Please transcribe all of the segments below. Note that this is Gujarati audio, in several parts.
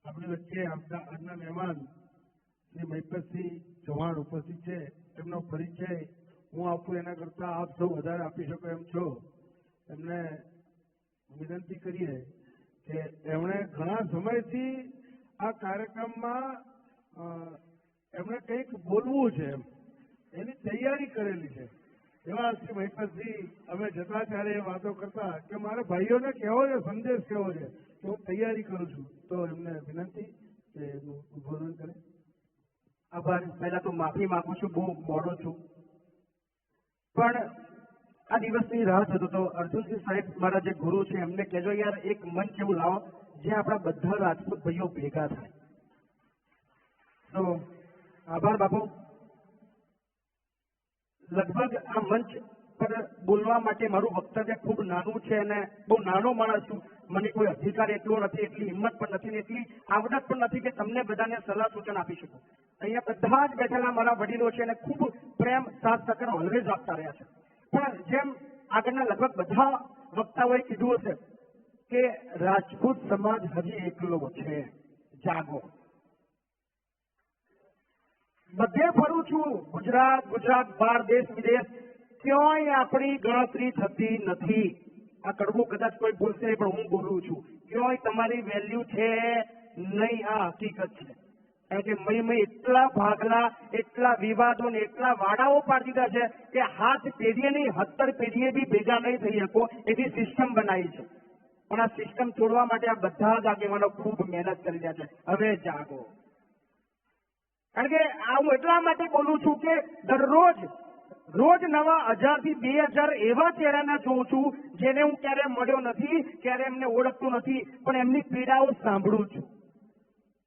આપણી વચ્ચે આજના મહેમાન શ્રી મહિપતસિંહ ચૌહાણ ઉપસ્થિત છે. તેમનો પરિચય હું આપું એના કરતાં આપ સૌ વધારે આપી શકો એમ છો. એમને વિનંતી કરીએ કે એમણે ઘણા સમયથી આ કાર્યક્રમમાં એમણે કંઈક બોલવું છે એની તૈયારી કરેલી છે. એવા શ્રી મહિપતસિંહ અમે જતા ત્યારે એ વાતો કરતા કે મારે ભાઈઓને કહેવો છે, સંદેશ કહેવો છે કે હું તૈયારી કરું છું. તો એમને વિનંતી કે ઉદ્બોધન કરે. આભાર. પહેલા તો માફી માંગુ છું, બહુ મોડો છું, પણ આ દિવસની રાહ જોતો હતો. અર્જુનસિંહ સાહેબ મારા જે ગુરુ છે એમને કહેજો યાર એક મંચ એવું લાવો જ્યાં આપણા બધા રાજપૂત ભાઈઓ ભેગા થાય. તો આભાર બાપુ. લગભગ આ મંચ પર બોલવા માટે મારું વક્તવ્ય ખૂબ નાનું છે અને બહુ નાનો માણસ છું. મને કોઈ અધિકાર એટલો નથી, એટલી હિંમત પણ નથી, એટલી આવડત પણ નથી કે તમને બધાને સલાહ સૂચન આપી શકું. અહીંયા બધા જ બેઠેલા મારા વડીલો છે અને ખૂબ પ્રેમ સાથ સહકાર ઓલવેઝ આપતા રહ્યા છે. પણ જેમ આગળના લગભગ બધા વક્તાઓએ કીધું હશે કે રાજપૂત સમાજ હજી એકલો છે. જાગો. બધે ફરું છું, ગુજરાત બહાર, દેશ વિદેશ, ક્યાંય આપણી ગણતરી થતી નથી. આ કડવું કદાચ કોઈ બોલશે પણ હું બોલું છું. ક્યાંય તમારી વેલ્યુ છે નહીં. આ હકીકત છે. કારણ કે મય એટલા ભાગલા, એટલા વિવાદો ને એટલા વાડાઓ પાડી દીધા છે કે હાથ પેઢીએ નહીં 17 પેઢીએ બી ભેગા નહીં થઈ શકો એવી સિસ્ટમ બનાવી છે. પણ આ સિસ્ટમ તોડવા માટે આ બધા જ આગેવાનો ખૂબ મહેનત કરી રહ્યા છે. હવે જાગો. કારણ કે આ હું એટલા માટે બોલું છું કે રોજ નવા 1000 થી 2000 એવા ચહેરાના જોઉં છું જેને હું ક્યારે મળ્યો નથી, ક્યારે એમને ઓળખતો નથી, પણ એમની પીડાઓ સાંભળું છું.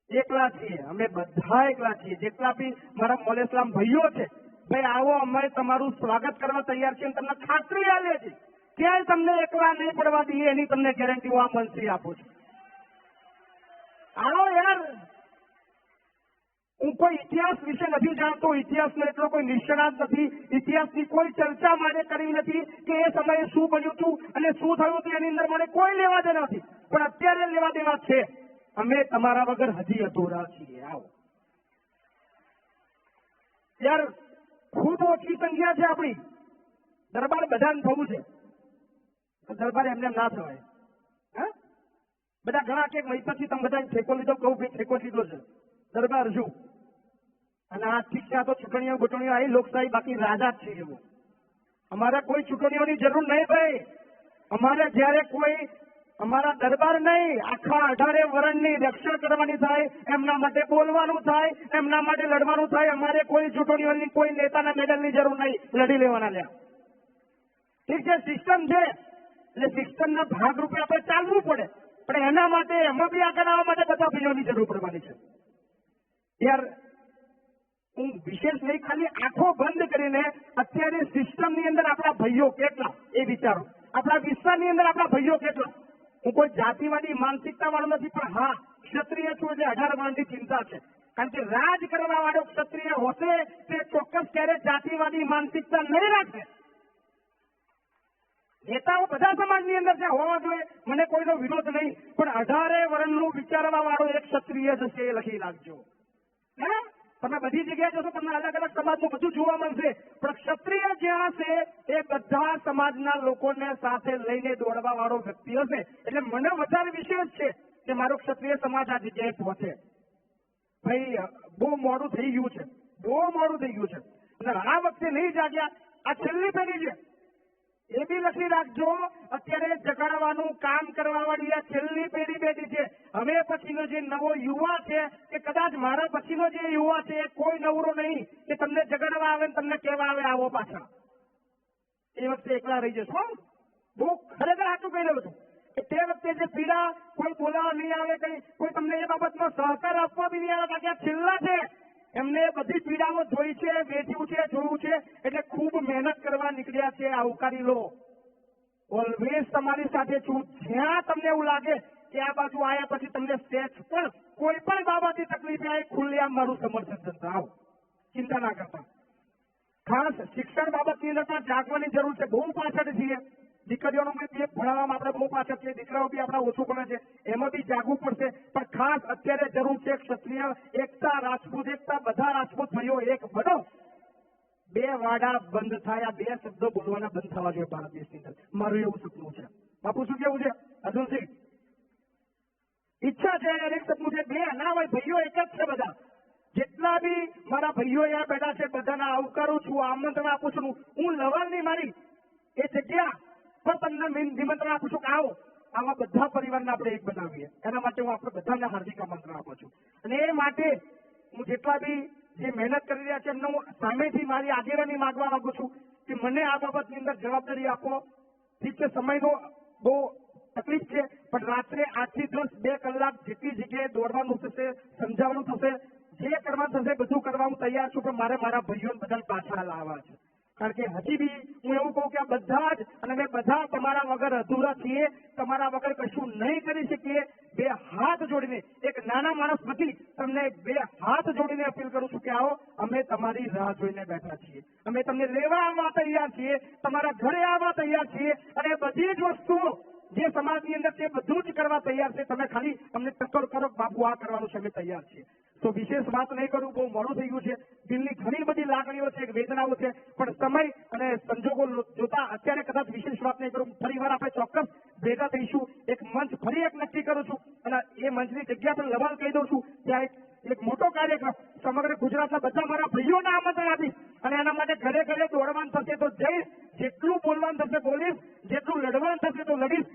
એકલા છીએ, અમે બધા એકલા છીએ. જેટલા બી મારા મોલેસ્લામ ભાઈઓ છે, ભાઈ આવો, અમે તમારું સ્વાગત કરવા તૈયાર છીએ. તમને ખાતરી આપે છે ક્યાંય તમને એકલા નહીં પડવા દઈએ એની તમને ગેરંટી હું આ મંત્રી આપું છું. આવો યાર. હું કોઈ ઇતિહાસ વિશે નથી જાણતો, ઇતિહાસનો એટલો કોઈ નિષ્ણાત નથી, ઇતિહાસની કોઈ ચર્ચા મારે કરવી નથી કે એ સમયે શું બન્યું હતું અને શું થયું હતું એની અંદર મને કોઈ લેવા દે નથી. પણ અત્યારે લેવા દેવા છે. અમે તમારા વગર હજી અધૂરા છીએ. આવો યાર. ખૂબ ઓછી સંખ્યા છે આપણી. દરબાર બધાને થવું છે, દરબાર એમને ના થવાય. હા, બધા ઘણા કે મહિપતસિંહ તમે બધા ઠેકો લીધો, કહું ભાઈ ઠેકો લીધો છે. દરબાર શું અને આ ઠીક છે, આ તો ચૂંટણીઓ બૂંટણીઓ આવી લોકશાહી, બાકી રાજા જ છે એવું. અમારે કોઈ ચૂંટણીઓની જરૂર નહીં ભાઈ. અમારે જયારે કોઈ અમારા દરબાર નહીં, આખા 18 વર્ણની રક્ષા કરવાની થાય, એમના માટે બોલવાનું થાય, એમના માટે લડવાનું થાય. અમારે કોઈ ચૂંટણીઓની, કોઈ નેતાના મેડલની જરૂર નહીં. લડી લેવાના લ્યા. ઠીક છે, સિસ્ટમ છે એટલે સિસ્ટમના ભાગરૂપે આપણે ચાલવું પડે. પણ એના માટે એમાં બી આગળ આવવા માટે બધા ભાઈઓની જરૂર પડવાની છે. યાર હું વિશેષ નહીં, ખાલી આંખો બંધ કરીને અત્યારે સિસ્ટમની અંદર આપણા ભાઈઓ કેટલા એ વિચારો. આપણા વિસ્તારની અંદર આપણા ભાઈઓ કેટલા. હું કોઈ જાતિવાદી માનસિકતા વાળો નથી, પણ હા, ક્ષત્રિય છું એટલે 18 વર્ણની ચિંતા છે. કારણ કે રાજ કરવા વાળો ક્ષત્રિય હશે તે ચોક્કસ ક્યારે જાતિવાદી માનસિકતા નહીં રાખે. નેતાઓ બધા સમાજની અંદર છે, હોવા જોઈએ, મને કોઈનો વિરોધ નહીં, પણ 18 વર્ણનું વિચારવા વાળો એક ક્ષત્રિય જ છે એ લખી નાખજો. હા, તમે બધી જગ્યાએ જશો તમને અલગ અલગ સમાજનું બધું જોવા મળશે, પણ ક્ષત્રિય જ્યાં છે એ બધા સમાજના લોકોને સાથે લઈને દોડવા વાળો વ્યક્તિ હશે. એટલે મને વધારે વિશેષ છે કે મારો ક્ષત્રિય સમાજ આ જગ્યાએ પહોંચે. ભાઈ બહુ મોડું થઈ ગયું છે, બહુ મોડું થઈ ગયું છે. અને આ વખતે નહીં જાગ્યા, આ છેલ્લી પેઢી છે એ બી લખી રાખજો. અત્યારે જગાડવાનું કામ કરવા વાળી આ છેલ્લી પેઢી બેઠી છે. હવે પછીનો જે નવો યુવા છે કે કદાચ મારા પછીનો જે યુવા છે એ કોઈ નવરો નહીં કે તમને જગાડવા આવે ને તમને કહેવા આવે આવો પાછા. એ વખતે એકલા રહી જશો. બહુ ખરેખર સાચું કહી રહ્યો છું કે તે વખતે જે પીડા કોઈ બોલાવા નહીં આવે, કઈ કોઈ તમને એ બાબતમાં સહકાર આપવા બી નહીં આવે, બાકી આ છેલ્લા છે એમને બધી પીડાઓ જોઈ છે, વેચ્યું છે, જોયું છે, એટલે ખૂબ મહેનત કરવા નીકળ્યા છે. આવકારી લો. ઓલવેઝ તમારી સાથે છું. જ્યાં તમને એવું લાગે કે આ બાજુ આવ્યા પછી તમને સ્ટેજ પર કોઈ પણ બાબતની તકલીફ આવે, ખુલ્લેઆમ મારું સમર્થન કરતા આવો, ચિંતા ના કરતા. ખાસ શિક્ષણ બાબતની અંદર પણ જાગવાની જરૂર છે. બહુ પાછળ છીએ. દીકરીઓનો બી ભણાવવામાં આપણે બહુ પાછળ છે, દીકરાઓ બી આપણા ઓછું ભણે છે, એમાં બી જાગવું પડશે. પણ ખાસ અત્યારે જરૂર છે ક્ષત્રિય એકતા, રાજપૂત એકતા, બધા રાજપૂત ભાઈઓ એક બનો. બે વાડા બંધ થાય, આ બે શબ્દો બોલવાના બંધ થવા જોઈએ ભારત દેશની અંદર. મારું એવું સપનું છે. બાપુ શું કેવું છે અર્જુનસિંહ? ઈચ્છા છે અને એક સપનું છે. બે ના હોય ભાઈઓ એક જ છે બધા. જેટલા બી મારા ભાઈઓ અહીંયા બેઠા છે બધાને આવકારું છું, આમંત્રણ આપું છું. હું લવણની મારી એ જગ્યા પર તમને નિમંત્રણ આપું છું કે આવો, આવા બધા પરિવારને આપણે એક બનાવીએ. એના માટે હું આપણે બધાને હાર્દિક આમંત્રણ આપું છું. અને એ માટે હું જેટલા બી જે મહેનત કરી રહ્યા છે એમને હું સામેથી મારી આગેવાની માંગવા માંગુ છું કે મને આ બાબતની અંદર જવાબદારી આપો. ઠીક છે, સમયનો બહુ તકલીફ છે, પણ રાત્રે 8 થી 10 2 કલાક જેટલી જગ્યાએ દોડવાનું થશે, સમજાવવાનું થશે, જે કરવાનું થશે બધું કરવા હું તૈયાર છું. પણ મારે મારા ભાઈઓને બધા પાછા લાવવા છે. કારણ કે હજી બી હું એવું કહું કે આ બધા જ અને અમે બધા તમારા વગર અધૂરા છીએ, તમારા વગર કશું નહીં કરી શકીએ. બે હાથ જોડીને એક નાના માણસ નથી, તમને બે હાથ જોડીને અપીલ કરું છું કે આવો, અમે તમારી રાહ જોઈને બેઠા છીએ. અમે તમને લેવા આવવા તૈયાર છીએ, તમારા ઘરે આવવા તૈયાર છીએ. અને બધી જ વસ્તુઓ જે સમાજની અંદર છે બધું જ કરવા તૈયાર છે. તમે ખાલી અમને ટક્કર કરો બાપુ આ કરવાનું છે, અમે તૈયાર છીએ. તો વિશેષ વાત નહીં કરું, બહુ મોડું થઈ ગયું છે. દિલની ઘણી બધી લાગણીઓ છે, વેદનાઓ છે, પણ સમય અને સંજોગો જોતા અત્યારે કદાચ વિશેષ વાત નહીં કરું. ફરી વાર આપણે ચોક્કસ ભેગા થઈશું. એક મંચ ફરી એક નક્કી કરું છું અને એ મંચની જગ્યા પર લવાલ કહી દઉં છું. ત્યાં એક મોટો કાર્યક્રમ સમગ્ર ગુજરાતના બધા મારા ભાઈઓને આમંત્રણ આપીશ અને એના માટે ઘરે ઘરે દોડવાનું થશે તો જઈશ, જેટલું બોલવાનું થશે બોલીશ, જેટલું લડવાનું થશે તો લડીશ.